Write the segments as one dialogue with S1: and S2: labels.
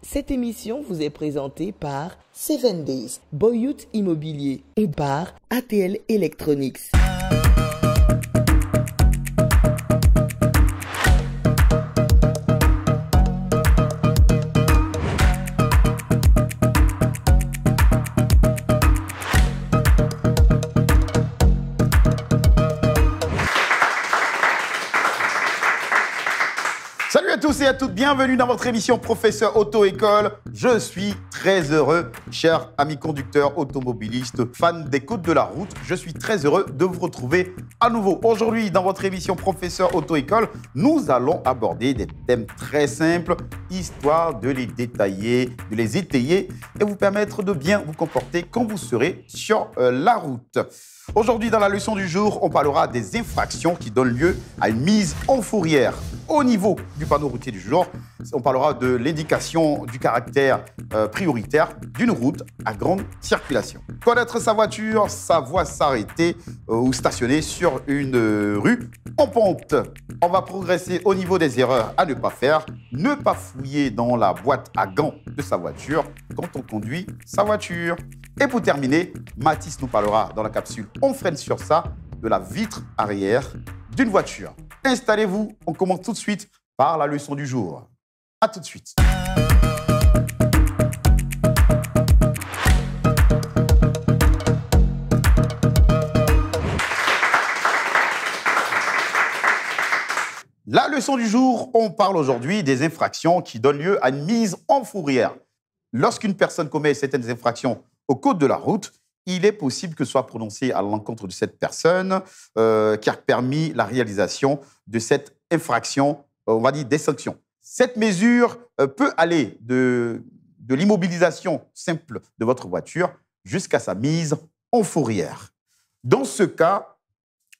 S1: Cette émission vous est présentée par 7 Days, Boyout Immobilier et par ATL Electronics.
S2: Salut à tous et à toutes, bienvenue dans votre émission Professeur Auto-École. Je suis très heureux, chers amis conducteurs, automobilistes, fans des côtes de la route. Je suis très heureux de vous retrouver à nouveau. Aujourd'hui, dans votre émission Professeur Auto-École, nous allons aborder des thèmes très simples, histoire de les détailler, de les étayer et vous permettre de bien vous comporter quand vous serez sur la route. Aujourd'hui, dans la leçon du jour, on parlera des infractions qui donnent lieu à une mise en fourrière. Au niveau du panneau routier du jour, on parlera de l'indication du caractère prioritaire d'une route à grande circulation. Connaître sa voiture, sa voie s'arrêter ou stationner sur une rue en pente. On va progresser au niveau des erreurs à ne pas faire. Ne pas fouiller dans la boîte à gants de sa voiture quand on conduit sa voiture. Et pour terminer, Mathis nous parlera dans la capsule On freine sur ça de la vitre arrière d'une voiture. Installez-vous, on commence tout de suite par la leçon du jour. À tout de suite. La leçon du jour, on parle aujourd'hui des infractions qui donnent lieu à une mise en fourrière. Lorsqu'une personne commet certaines infractions au code de la route, il est possible que soit prononcé à l'encontre de cette personne qui a permis la réalisation de cette infraction, on va dire des sanctions. Cette mesure peut aller de l'immobilisation simple de votre voiture jusqu'à sa mise en fourrière. Dans ce cas,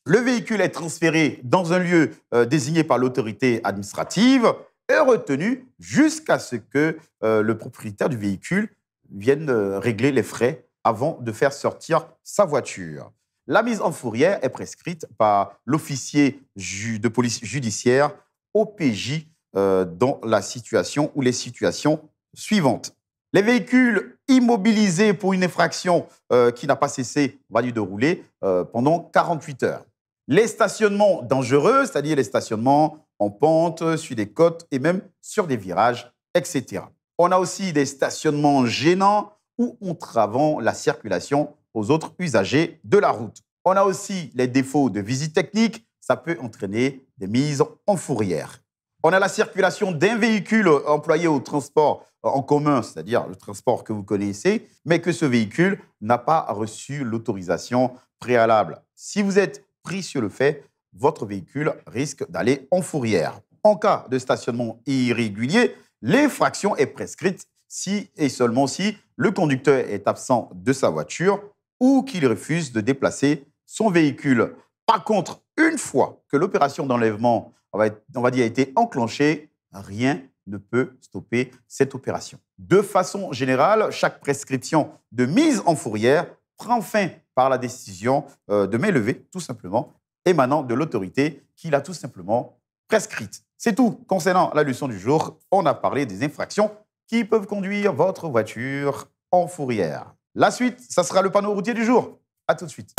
S2: le véhicule est transféré dans un lieu désigné par l'autorité administrative et retenu jusqu'à ce que le propriétaire du véhicule vienne régler les frais avant de faire sortir sa voiture. La mise en fourrière est prescrite par l'officier de police judiciaire, OPJ, dans la situation ou les situations suivantes. Les véhicules immobilisés pour une infraction qui n'a pas cessé, on va dire, de rouler pendant 48 heures. Les stationnements dangereux, c'est-à-dire les stationnements en pente, sur des côtes et même sur des virages, etc. On a aussi des stationnements gênants ou entravant la circulation aux autres usagers de la route. On a aussi les défauts de visite technique, ça peut entraîner des mises en fourrière. On a la circulation d'un véhicule employé au transport en commun, c'est-à-dire le transport que vous connaissez, mais que ce véhicule n'a pas reçu l'autorisation préalable. Si vous êtes pris sur le fait, votre véhicule risque d'aller en fourrière. En cas de stationnement irrégulier, l'infraction est prescrite si et seulement si le conducteur est absent de sa voiture ou qu'il refuse de déplacer son véhicule. Par contre, une fois que l'opération d'enlèvement, on va dire, a été enclenchée, rien ne peut stopper cette opération. De façon générale, chaque prescription de mise en fourrière prend fin par la décision de main levée, tout simplement, émanant de l'autorité qui l'a tout simplement prescrite. C'est tout concernant la leçon du jour. On a parlé des infractions qui peuvent conduire votre voiture en fourrière. La suite, ça sera le panneau routier du jour. À tout de suite.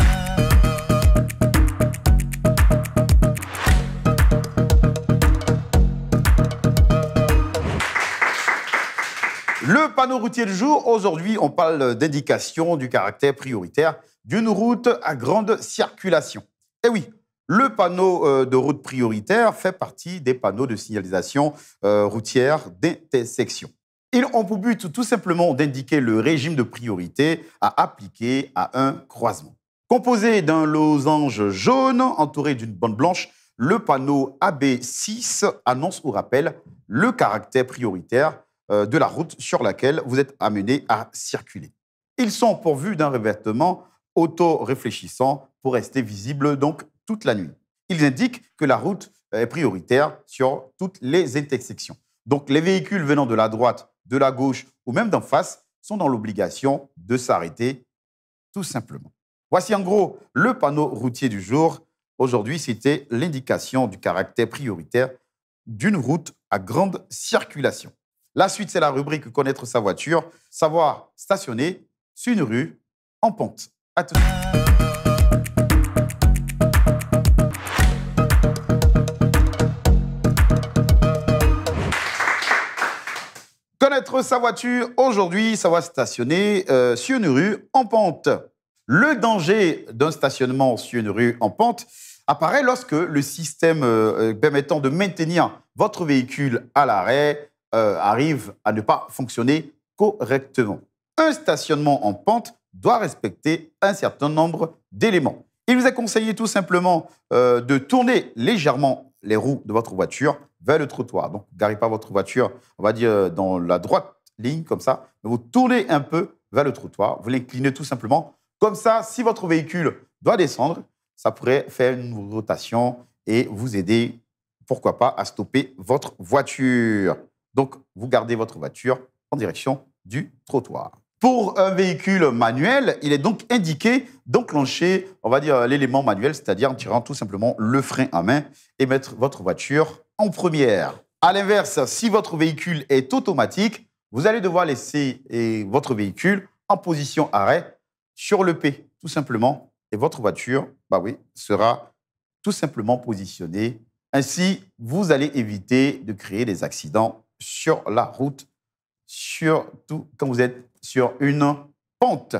S2: Le panneau routier du jour, aujourd'hui, on parle d'indication du caractère prioritaire d'une route à grande circulation. Et oui, le panneau de route prioritaire fait partie des panneaux de signalisation routière d'intersection. Ils ont pour but tout simplement d'indiquer le régime de priorité à appliquer à un croisement. Composé d'un losange jaune entouré d'une bande blanche, le panneau AB6 annonce ou rappelle le caractère prioritaire de la route sur laquelle vous êtes amené à circuler. Ils sont pourvus d'un revêtement auto-réfléchissant pour rester visibles donc toute la nuit. Ils indiquent que la route est prioritaire sur toutes les intersections. Donc les véhicules venant de la droite, de la gauche ou même d'en face sont dans l'obligation de s'arrêter tout simplement. Voici en gros le panneau routier du jour. Aujourd'hui, c'était l'indication du caractère prioritaire d'une route à grande circulation. La suite, c'est la rubrique Connaître sa voiture, savoir stationner sur une rue en pente. À tout de suite. Connaître sa voiture, aujourd'hui, ça va stationner sur une rue en pente. Le danger d'un stationnement sur une rue en pente apparaît lorsque le système permettant de maintenir votre véhicule à l'arrêt arrive à ne pas fonctionner correctement. Un stationnement en pente doit respecter un certain nombre d'éléments. Il vous est conseillé tout simplement de tourner légèrement les roues de votre voiture vers le trottoir. Donc, ne garez pas votre voiture, on va dire, dans la droite ligne, comme ça. Mais vous tournez un peu vers le trottoir, vous l'inclinez tout simplement. Comme ça, si votre véhicule doit descendre, ça pourrait faire une rotation et vous aider, pourquoi pas, à stopper votre voiture. Donc, vous gardez votre voiture en direction du trottoir. Pour un véhicule manuel, il est donc indiqué d'enclencher, on va dire, l'élément manuel, c'est-à-dire en tirant tout simplement le frein à main et mettre votre voiture en première. À l'inverse, si votre véhicule est automatique, vous allez devoir laisser votre véhicule en position arrêt sur le P, tout simplement. Et votre voiture, sera tout simplement positionnée. Ainsi, vous allez éviter de créer des accidents sur la route, surtout quand vous êtes sur une pente.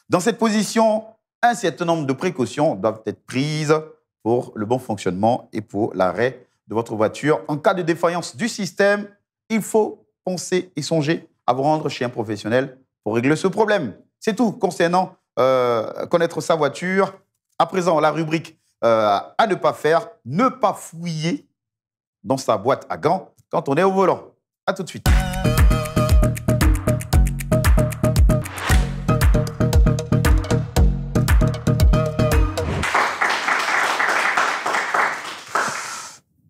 S2: Dans cette position, un certain nombre de précautions doivent être prises pour le bon fonctionnement et pour l'arrêt de votre voiture. En cas de défaillance du système, il faut penser et songer à vous rendre chez un professionnel pour régler ce problème. C'est tout concernant connaître sa voiture. À présent, la rubrique à ne pas faire, ne pas fouiller dans sa boîte à gants quand on est au volant. À tout de suite.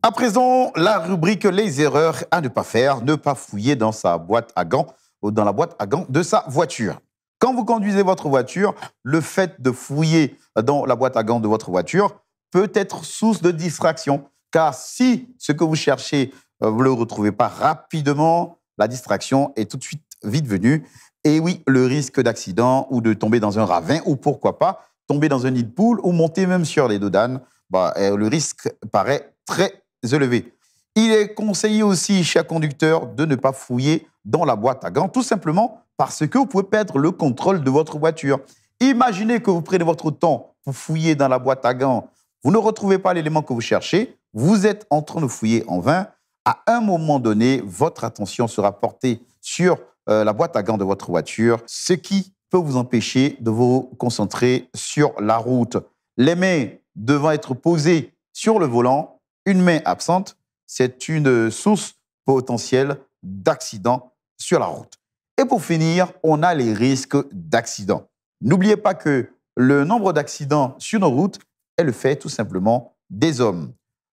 S2: À présent, la rubrique les erreurs à ne pas faire, ne pas fouiller dans sa boîte à gants ou dans la boîte à gants de sa voiture. Quand vous conduisez votre voiture, le fait de fouiller dans la boîte à gants de votre voiture peut être source de distraction. Car si ce que vous cherchez, vous ne le retrouvez pas rapidement, la distraction est tout de suite vite venue. Et oui, le risque d'accident ou de tomber dans un ravin ou pourquoi pas tomber dans un nid de poule ou monter même sur les dos d'âne, le risque paraît très élevé. Il est conseillé aussi, chers conducteurs, de ne pas fouiller dans la boîte à gants, tout simplement parce que vous pouvez perdre le contrôle de votre voiture. Imaginez que vous prenez votre temps pour fouiller dans la boîte à gants. Vous ne retrouvez pas l'élément que vous cherchez. Vous êtes en train de fouiller en vain. À un moment donné, votre attention sera portée sur la boîte à gants de votre voiture, ce qui peut vous empêcher de vous concentrer sur la route. Les mains devant être posées sur le volant, une main absente, c'est une source potentielle d'accident sur la route. Et pour finir, on a les risques d'accident. N'oubliez pas que le nombre d'accidents sur nos routes est le fait tout simplement des hommes.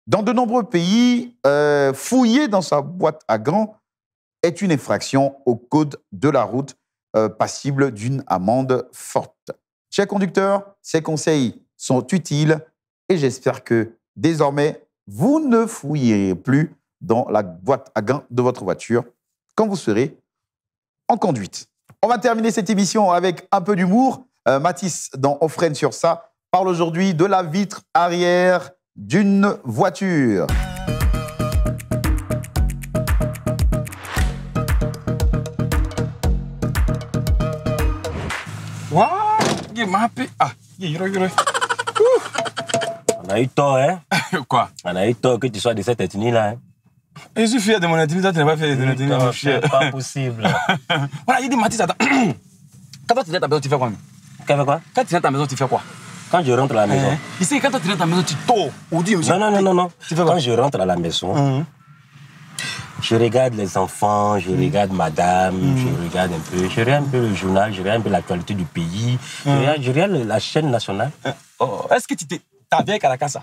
S2: Dans de nombreux pays, fouiller dans sa boîte à gants est une infraction au code de la route passible d'une amende forte. Chers conducteurs, ces conseils sont utiles et j'espère que désormais, vous ne fouillerez plus dans la boîte à gants de votre voiture quand vous serez en conduite. On va terminer cette émission avec un peu d'humour. Mathis, dans On freine sur ça, parle aujourd'hui de la vitre arrière d'une voiture.
S3: On a eu tort, hein?
S4: Quoi?
S3: On a eu tort que tu sois de cette ethnie-là, hein?
S4: Je suis fier de mon ethnie, toi tu n'es pas fier de ton ethnie, mon cher.
S3: C'est pas possible.
S4: Voilà, il dit Mathis, attends. Quand toi tu viens à ta maison, tu fais quoi?
S3: Qu'avec quoi?
S4: Quand tu viens à ta maison, tu fais quoi?
S3: Quand je rentre à la maison.
S4: Ici, quand toi tu viens à ta maison, tu tors. Ou dis, monsieur.
S3: Non.
S4: Tu fais quoi?
S3: Quand je rentre à la maison, je regarde les enfants, je regarde madame, je regarde un peu, je regarde un peu le journal, je regarde un peu l'actualité du pays, je regarde la chaîne nationale.
S4: Est-ce que ta vieille Caracas,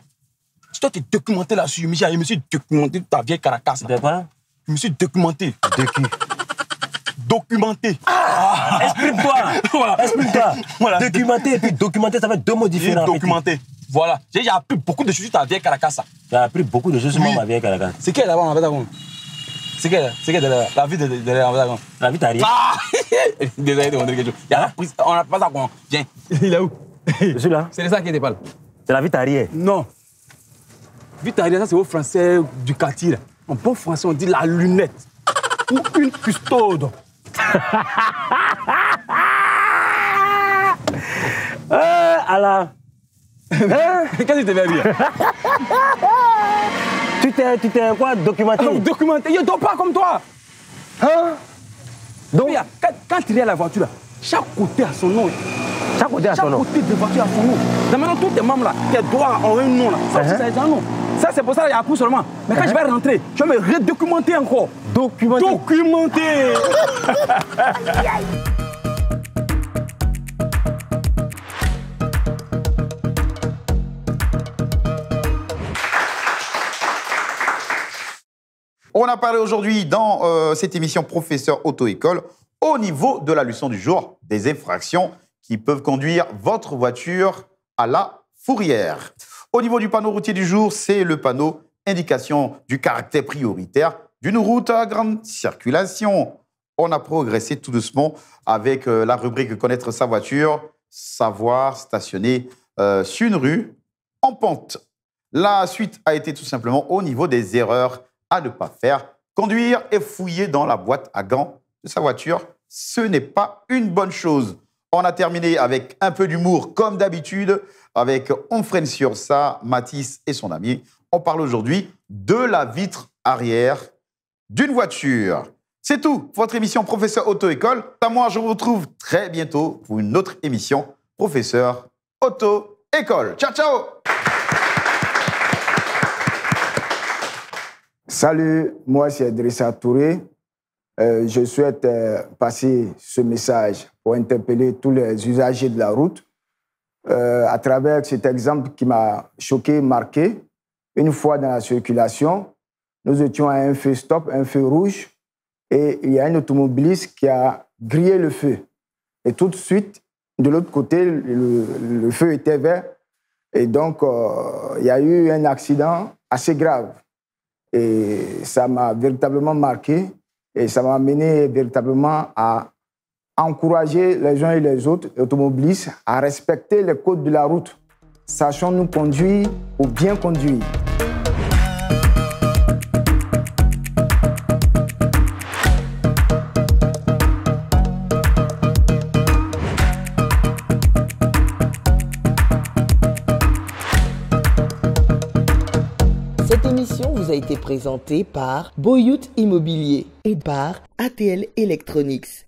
S4: tu dois te documenter là-dessus. Je me suis documenté ta vieille Caracas.
S3: De quoi?
S4: Je me suis documenté.
S3: De qui?
S4: Documenté.
S3: Exprime-toi.
S4: Voilà.
S3: Exprime-toi.
S4: Voilà.
S3: Documenter et puis documenter, ça fait deux mots différents.
S4: Documenté. Voilà. J'ai appris beaucoup de choses sur ta vieille Caracas.
S3: J'ai appris beaucoup de choses sur ma vieille Caracas.
S4: C'est qui là-bas en fait? C'est que la vie de
S3: La vie t'arrive.
S4: Ah désolé de montrer quelque chose. On n'a pas ça qu'on. Viens. Il est où?
S3: Je suis là.
S4: C'est ça qui était pas là.
S3: C'est la vie t'arrive.
S4: Non. Vite arrière, ça c'est au français du quartier. Là. En bon français, on dit la lunette. Ou une custode.
S3: Allah.
S4: Qu'est-ce que tu te fais dire?
S3: Tu t'es quoi documenté?
S4: Documenté, je ne dors pas comme toi.
S3: Hein? Donc,
S4: Quand tu es à la voiture, là, chaque côté a son nom.
S3: chaque côté a son nom.
S4: Chaque côté de voiture a son nom. Dans maintenant, tous tes membres là, tes doigts ont un nom là. Ça aussi, ça a un nom. Ça, c'est pour ça qu'il y a un coup seulement. Mais quand je vais rentrer, je vais me redocumenter encore.
S3: Documenté.
S4: Documenter.
S2: On a parlé aujourd'hui dans cette émission Professeur Auto-École au niveau de la leçon du jour des infractions qui peuvent conduire votre voiture à la fourrière. Au niveau du panneau routier du jour, c'est le panneau indication du caractère prioritaire d'une route à grande circulation. On a progressé tout doucement avec la rubrique Connaître sa voiture, savoir stationner sur une rue en pente. La suite a été tout simplement au niveau des erreurs à ne pas faire. Conduire et fouiller dans la boîte à gants de sa voiture, ce n'est pas une bonne chose. On a terminé avec un peu d'humour comme d'habitude, avec On freine sur ça, Mathis et son ami. On parle aujourd'hui de la vitre arrière d'une voiture. C'est tout pour votre émission Professeur Auto-École. À moi, je vous retrouve très bientôt pour une autre émission Professeur Auto-École. Ciao, ciao!
S5: Salut, moi c'est Idrissa Touré. Je souhaite passer ce message pour interpeller tous les usagers de la route à travers cet exemple qui m'a choqué, marqué. Une fois dans la circulation, nous étions à un feu stop, un feu rouge, et il y a un automobiliste qui a grillé le feu. Et tout de suite, de l'autre côté, le feu était vert, et donc il y a eu un accident assez grave. Et ça m'a véritablement marqué et ça m'a amené véritablement à encourager les uns et les autres, les automobilistes, à respecter les codes de la route. Sachons-nous conduire ou bien conduire.
S1: Cette émission vous a été présentée par Boyout Immobilier et par ATL Electronics.